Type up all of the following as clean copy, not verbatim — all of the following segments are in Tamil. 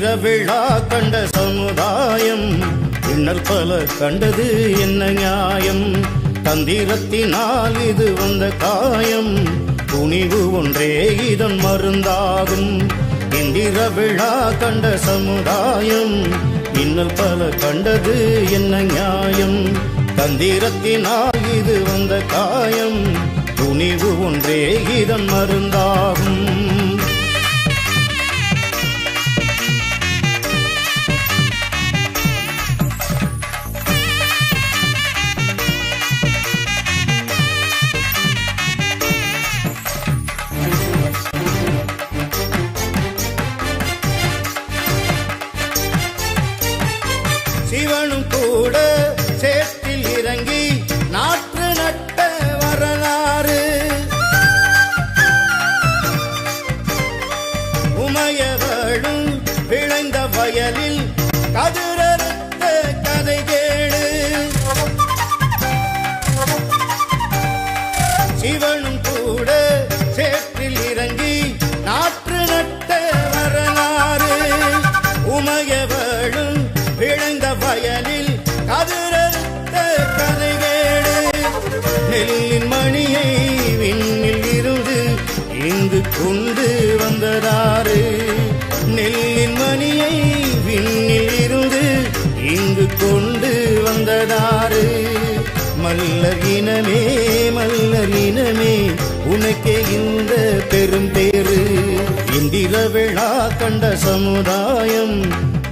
இந்திர விழா கண்ட சமுதாயம் இன்னல் பல கண்டது என்ன நியாயம்? தந்திரத்தினால் இது வந்த காயம், துணிவு ஒன்றே இதன் மருந்தாகும். இந்திர விழா கண்ட சமுதாயம் இன்னல் பல கண்டது என்ன நியாயம்? தந்திரத்தினால் இது வந்த காயம், துணிவு ஒன்றே இதன் மருந்தாகும். சிவனும் கூட சேற்றில் இறங்கி நாற்று நட்ட வரலாறு, உமையவளும் விளைந்த வயலில் கதிரறுத்த கதை கேளு. சிவனும் கூட சேற்றில் இறங்கி நாற்று நட்ட வரலாறு, உமையவளும் விளைந்த வயலில் கதிரறுத்த கதைகேடு. நெல்லின் மணியை விண்ணில் இருந்து இங்கு கொண்டு வந்ததாறு, நெல்லின் மணியை விண்ணில் இருந்து இங்கு கொண்டு வந்ததாறு. மல்லர் இனமே மல்லர் இனமே உனக்கே இந்த பெரும் பேரு. இந்திர விழா கண்ட சமுதாயம்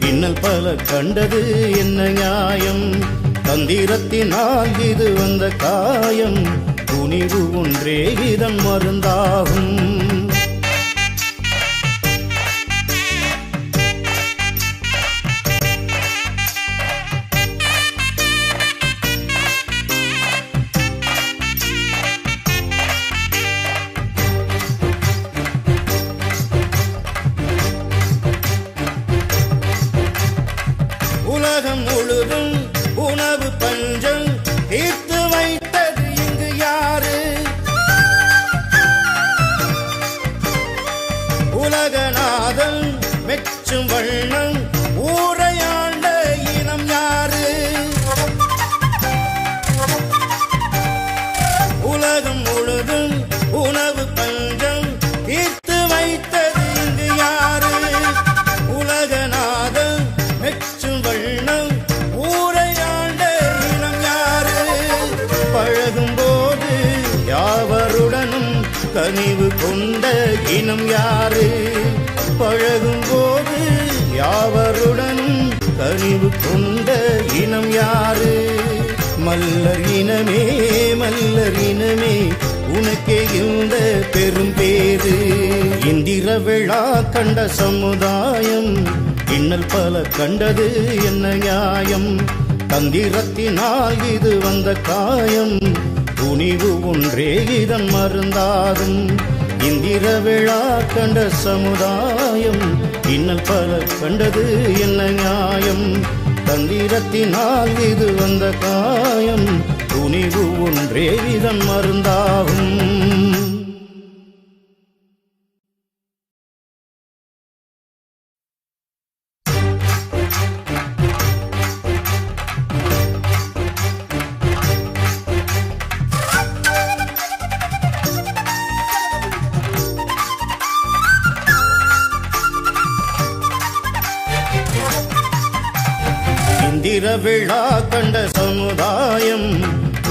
இன்னல் பல கண்டது என்ன நியாயம்? தந்திரத்தினால் இது வந்த காயம், துணிவு ஒன்றே இதன் மருந்தாகும். உலகம் முழுதும் உணவு பஞ்சம் தீர்த்து வைத்தது இங்கு யாரு? உலகநாதன் மெச்சும் வண்ணம் ஊரையாண்ட இனம் யாரு? உலகம் முழுதும் உணவு பஞ்சம் தீர்த்து வைத்தது இங்கு யாரு? உலகநாதன் மெச்சும் வண்ணம் ஊரையாண்ட இனம் யாரு? பழகும் போது யாவருடனும் கனிவு கொண்ட இனம் யாரு? பழகும் போது யாவருடனும் கனிவு கொண்ட இனம் யாரு? மல்லர் இனமே மல்லர் இனமே உனக்கே இந்த பெரும் பேரு. இந்திர விழா கண்ட சமுதாயம் இன்னல் பல கண்டது என்ன நியாயம்? தந்திரத்தினால் இது வந்த காயம், துணிவு ஒன்றே இதன் மருந்தாகும். இந்திர விழா கண்ட சமுதாயம் இன்னல் பல கண்டது என்ன நியாயம்? தந்திரத்தினால் இது வந்த காயம், துணிவு ஒன்றே இதன் மருந்தாகும். இந்திர விழா கண்ட சமுதாயம்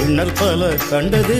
இன்னல் பல கண்டது